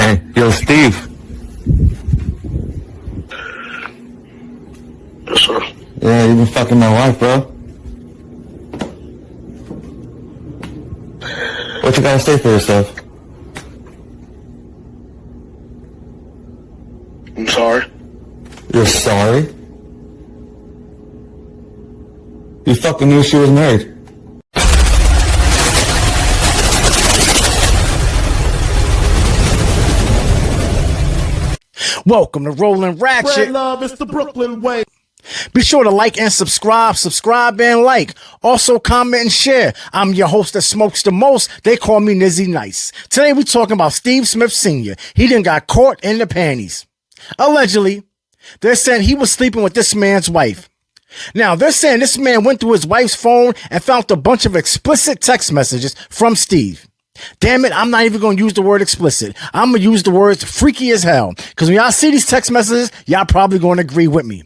Hey, yo, Steve. Yes, sir. Yeah, you've been fucking my wife, bro. What you gotta say for yourself? I'm sorry. You're sorry? You fucking knew she was married. Welcome to Rolling Ratchet. Spread love, it's the Brooklyn way. Be sure to like and subscribe and like. Also comment and share. I'm your host that smokes the most. They call me Nizzy Nice. Today we're talking about Steve Smith Sr. He done got caught in the panties. Allegedly, they're saying he was sleeping with this man's wife. Now, they're saying this man went through his wife's phone and found a bunch of explicit text messages from Steve. Damn it, I'm not even going to use the word explicit. I'm going to use the words freaky as hell. Because when y'all see these text messages, y'all probably going to agree with me.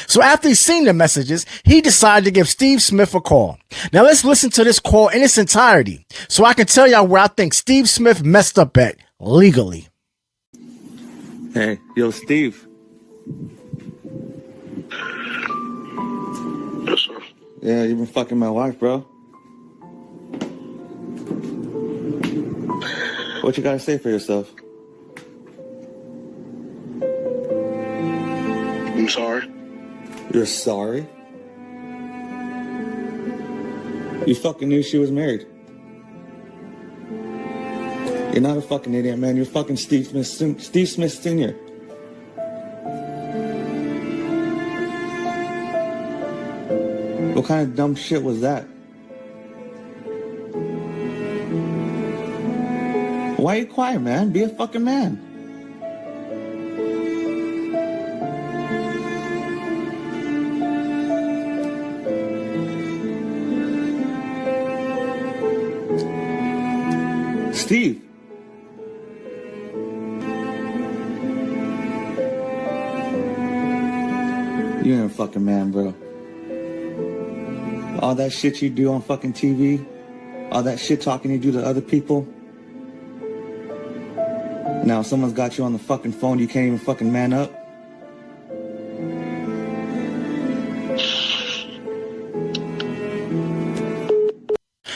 So after he's seen the messages, he decided to give Steve Smith a call. Now let's listen to this call in its entirety so I can tell y'all where I think Steve Smith messed up at legally. Hey, yo, Steve. Yes, sir. Yeah, you've been fucking my wife, bro. What you gotta say for yourself? I'm sorry. You're sorry? You fucking knew she was married. You're not a fucking idiot, man. You're fucking Steve Smith Sr. What kind of dumb shit was that? Why are you quiet, man? Be a fucking man. Steve. You ain't a fucking man, bro. All that shit you do on fucking TV, all that shit talking you do to other people. Now if someone's got you on the fucking phone, you can't even fucking man up.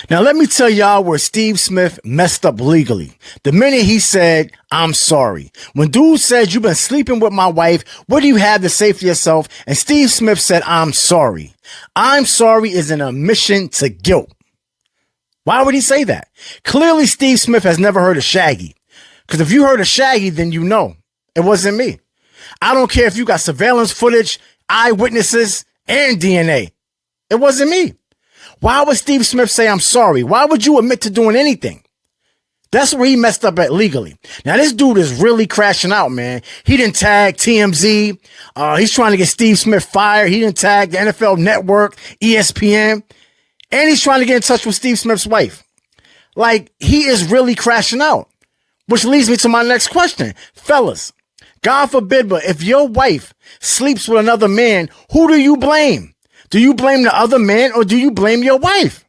Now, let me tell y'all where Steve Smith messed up legally. The minute he said, I'm sorry. When dude said, you've been sleeping with my wife, what do you have to say for yourself? And Steve Smith said, I'm sorry. I'm sorry is an admission to guilt. Why would he say that? Clearly, Steve Smith has never heard of Shaggy. Because if you heard of Shaggy, then you know it wasn't me. I don't care if you got surveillance footage, eyewitnesses, and DNA. It wasn't me. Why would Steve Smith say, I'm sorry? Why would you admit to doing anything? That's where he messed up at legally. Now, this dude is really crashing out, man. He didn't tag TMZ. He's trying to get Steve Smith fired. He didn't tag the NFL Network, ESPN. And he's trying to get in touch with Steve Smith's wife. Like, he is really crashing out. Which leads me to my next question. Fellas, God forbid, but if your wife sleeps with another man, who do you blame? Do you blame the other man or do you blame your wife?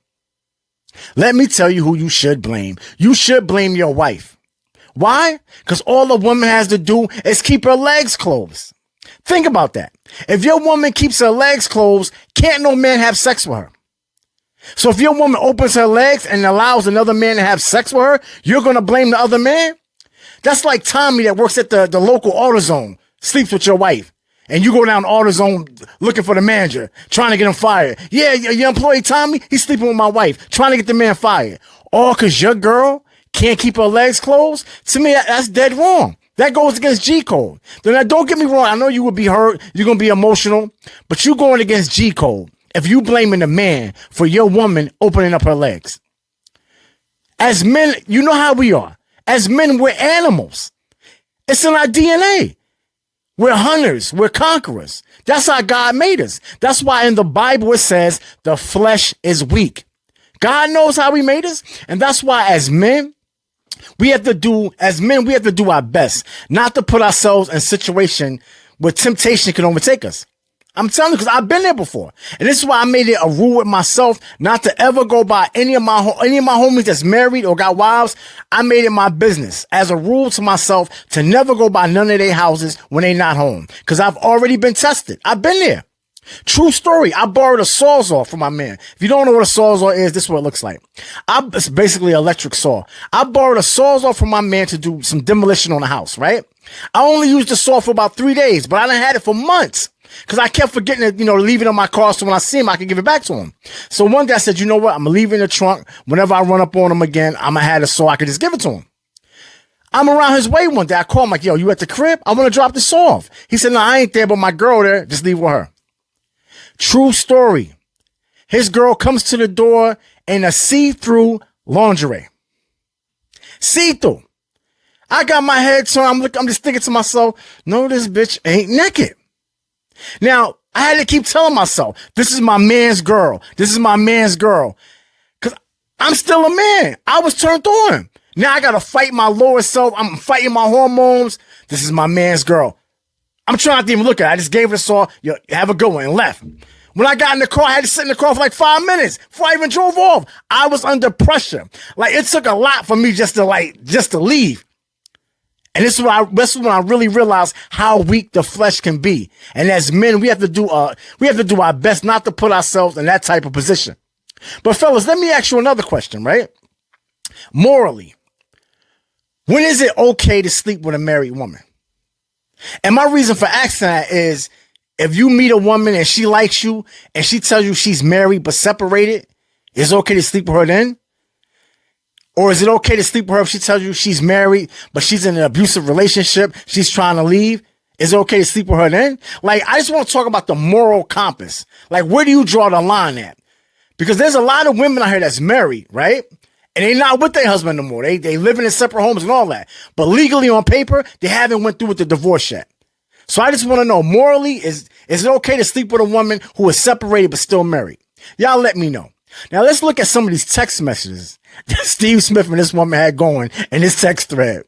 Let me tell you who you should blame. You should blame your wife. Why? Because all a woman has to do is keep her legs closed. Think about that. If your woman keeps her legs closed, can't no man have sex with her. So if your woman opens her legs and allows another man to have sex with her, you're going to blame the other man? That's like Tommy that works at the local AutoZone, sleeps with your wife. And you go down AutoZone looking for the manager, trying to get him fired. Yeah, your employee Tommy, he's sleeping with my wife, trying to get the man fired. All because your girl can't keep her legs closed? To me, that's dead wrong. That goes against G code. Now, don't get me wrong. I know you would be hurt. You're going to be emotional. But you're going against G code if you blaming the man for your woman opening up her legs. As men, you know how we are. As men, we're animals. It's in our DNA. We're hunters. We're conquerors. That's how God made us. That's why in the Bible it says the flesh is weak. God knows how he made us. And that's why as men, we have to do our best not to put ourselves in a situation where temptation can overtake us. I'm telling you, because I've been there before. And this is why I made it a rule with myself not to ever go by any of my homies that's married or got wives. I made it my business as a rule to myself to never go by none of their houses when they not home. Because I've already been tested. I've been there. True story. I borrowed a Sawzall from my man. If you don't know what a Sawzall is, this is what it looks like. It's basically an electric saw. I borrowed a Sawzall from my man to do some demolition on the house, right? I only used the saw for about 3 days, but I done had it for months. Because I kept forgetting to, leave it on my car so when I see him, I can give it back to him. So one day I said, you know what? I'm going to leave it in the trunk. Whenever I run up on him again, I'm going to have it so I can just give it to him. I'm around his way one day. I call him like, yo, you at the crib? I want to drop the saw off. He said, no, I ain't there, but my girl there. Just leave with her. True story. His girl comes to the door in a see-through lingerie. See-through. I got my head turned. I'm just thinking to myself, no, this bitch ain't naked. Now, I had to keep telling myself, this is my man's girl. This is my man's girl. Because I'm still a man. I was turned on. Now I got to fight my lower self. I'm fighting my hormones. This is my man's girl. I'm trying not to even look at it. I just gave it a saw. Yo, have a good one and left. When I got in the car, I had to sit in the car for like 5 minutes before I even drove off. I was under pressure. Like, it took a lot for me just to leave. And this is when I really realized how weak the flesh can be. And as men, we have to do our best not to put ourselves in that type of position. But fellas, let me ask you another question, right? Morally, when is it okay to sleep with a married woman? And my reason for asking that is, if you meet a woman and she likes you and she tells you she's married but separated, is it okay to sleep with her then? Or is it okay to sleep with her if she tells you she's married, but she's in an abusive relationship, she's trying to leave? Is it okay to sleep with her then? Like, I just want to talk about the moral compass. Like, where do you draw the line at? Because there's a lot of women out here that's married, right? And they're not with their husband no more. They living in separate homes and all that. But legally on paper, they haven't went through with the divorce yet. So I just want to know, morally, is it okay to sleep with a woman who is separated but still married? Y'all let me know. Now let's look at some of these text messages that Steve Smith and this woman had going in this text thread.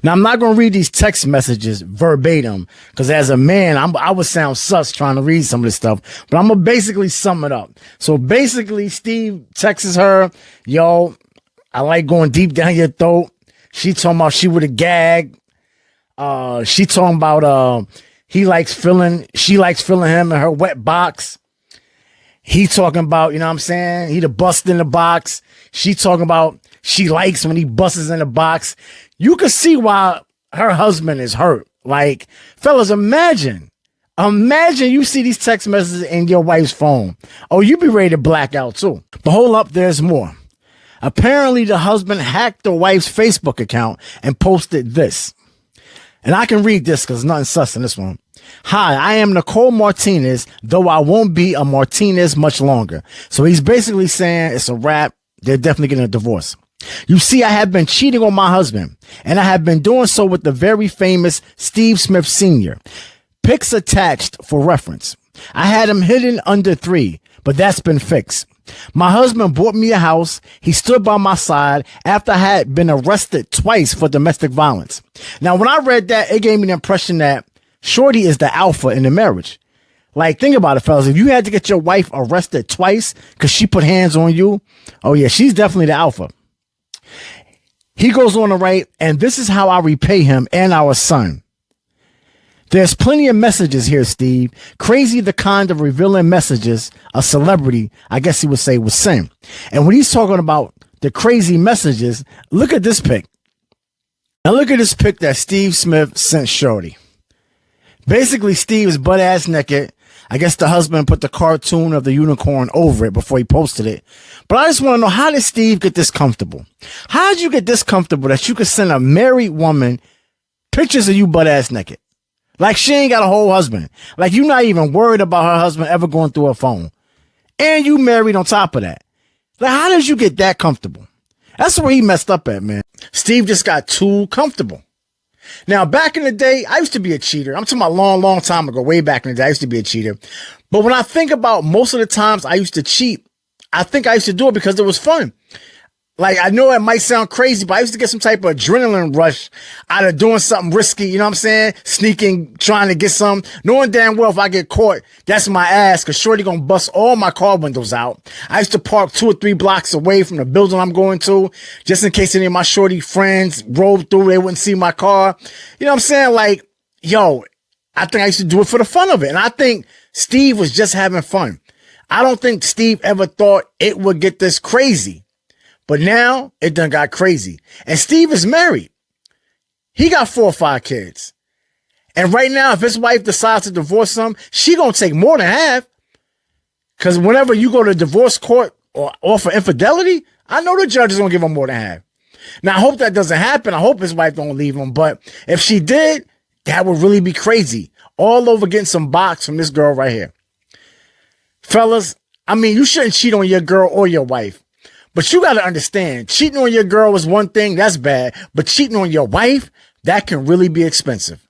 Now I'm not going to read these text messages verbatim because as a man, I would sound sus trying to read some of this stuff, but I'm going to basically sum it up. So basically Steve texts her, yo, I like going deep down your throat. She talking about she would have gagged. She talking about she likes feeling him in her wet box. He talking about, you know what I'm saying? He the bust in the box. She talking about she likes when he busts in the box. You can see why her husband is hurt. Like, fellas, imagine you see these text messages in your wife's phone. Oh, you be ready to black out too. But hold up, there's more. Apparently the husband hacked the wife's Facebook account and posted this. And I can read this because nothing sus in this one. Hi, I am Nicole Martinez, though I won't be a Martinez much longer. So he's basically saying it's a wrap. They're definitely getting a divorce. You see, I have been cheating on my husband, and I have been doing so with the very famous Steve Smith Sr. Pics attached for reference. I had him hidden under 3, but that's been fixed. My husband bought me a house. He stood by my side after I had been arrested twice for domestic violence. Now, when I read that, it gave me the impression that Shorty is the alpha in the marriage. Like, think about it, fellas. If you had to get your wife arrested twice because she put hands on you, oh yeah, she's definitely the alpha. He goes on to write, and this is how I repay him and our son. There's plenty of messages here, Steve. Crazy the kind of revealing messages a celebrity, I guess he would say, would send. And when he's talking about the crazy messages, look at this pic. Now look at this pic that Steve Smith sent Shorty. Basically, Steve is butt ass naked. I guess the husband put the cartoon of the unicorn over it before he posted it. But I just want to know, how did Steve get this comfortable? How did you get this comfortable that you could send a married woman pictures of you butt ass naked? Like she ain't got a whole husband. Like you're not even worried about her husband ever going through her phone. And you married on top of that. Like, how did you get that comfortable? That's where he messed up at, man. Steve just got too comfortable. Now, back in the day, I used to be a cheater. I'm talking about a long, long time ago, way back in the day, I used to be a cheater. But when I think about most of the times I used to cheat, I think I used to do it because it was fun. Like, I know it might sound crazy, but I used to get some type of adrenaline rush out of doing something risky. You know what I'm saying? Sneaking, trying to get some, knowing damn well if I get caught, that's my ass, cause shorty gonna bust all my car windows out. I used to park 2 or 3 blocks away from the building I'm going to, just in case any of my shorty friends rolled through, they wouldn't see my car. You know what I'm saying? Like, yo, I think I used to do it for the fun of it. And I think Steve was just having fun. I don't think Steve ever thought it would get this crazy. But now it done got crazy. And Steve is married. He got 4 or 5 kids. And right now, if his wife decides to divorce him, she gonna take more than half. Because whenever you go to divorce court or for infidelity, I know the judge is gonna give him more than half. Now, I hope that doesn't happen. I hope his wife don't leave him. But if she did, that would really be crazy. All over getting some box from this girl right here. Fellas, I mean, you shouldn't cheat on your girl or your wife. But you got to understand, cheating on your girl is one thing, that's bad. But cheating on your wife, that can really be expensive.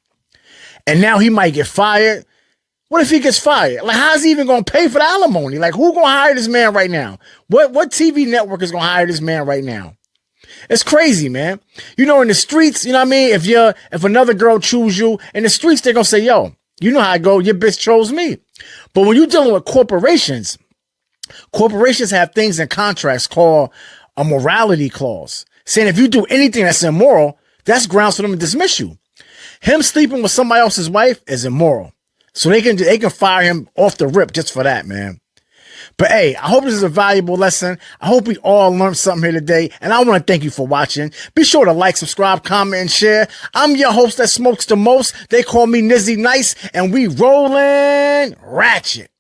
And now he might get fired. What if he gets fired? Like, how's he even going to pay for the alimony? Like, who going to hire this man right now? What TV network is going to hire this man right now? It's crazy, man. You know, in the streets, you know what I mean? If another girl choose you, in the streets, they're going to say, yo, you know how I go, your bitch chose me. But when you're dealing with corporations have things in contracts called a morality clause, saying if you do anything that's immoral, that's grounds for them to dismiss you. Him sleeping with somebody else's wife is immoral. So they can fire him off the rip just for that, man. But hey, I hope this is a valuable lesson. I hope we all learned something here today. And I want to thank you for watching. Be sure to like, subscribe, comment, and share. I'm your host that smokes the most. They call me Nizzy Nice, and we rolling ratchet.